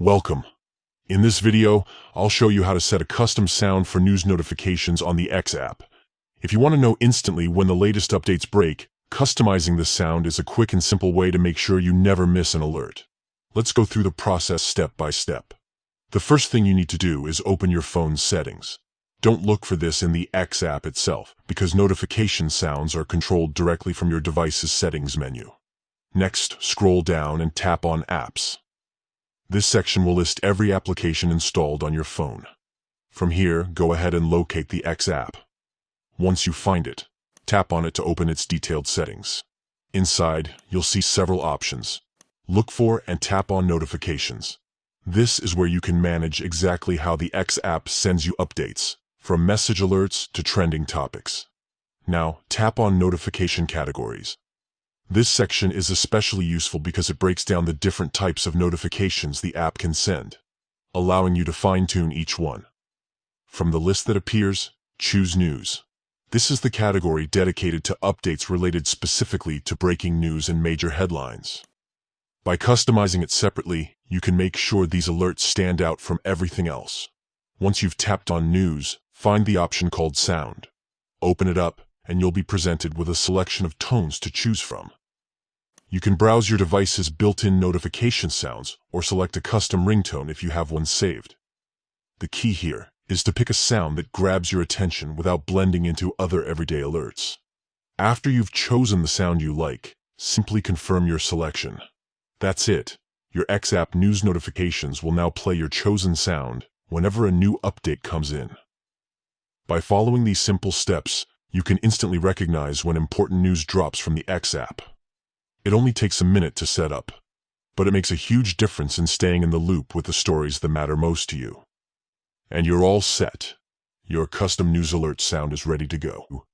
Welcome. In this video, I'll show you how to set a custom sound for news notifications on the X app. If you want to know instantly when the latest updates break, customizing this sound is a quick and simple way to make sure you never miss an alert. Let's go through the process step by step. The first thing you need to do is open your phone's settings. Don't look for this in the X app itself, because notification sounds are controlled directly from your device's settings menu. Next, scroll down and tap on Apps. This section will list every application installed on your phone. From here, go ahead and locate the X app. Once you find it, tap on it to open its detailed settings. Inside, you'll see several options. Look for and tap on Notifications. This is where you can manage exactly how the X app sends you updates, from message alerts to trending topics. Now, tap on Notification Categories. This section is especially useful because it breaks down the different types of notifications the app can send, allowing you to fine-tune each one. From the list that appears, choose News. This is the category dedicated to updates related specifically to breaking news and major headlines. By customizing it separately, you can make sure these alerts stand out from everything else. Once you've tapped on News, find the option called Sound. Open it up, and you'll be presented with a selection of tones to choose from. You can browse your device's built-in notification sounds or select a custom ringtone if you have one saved. The key here is to pick a sound that grabs your attention without blending into other everyday alerts. After you've chosen the sound you like, simply confirm your selection. That's it. Your X app news notifications will now play your chosen sound whenever a new update comes in. By following these simple steps, you can instantly recognize when important news drops from the X app. It only takes a minute to set up, but it makes a huge difference in staying in the loop with the stories that matter most to you. And you're all set. Your custom news alert sound is ready to go.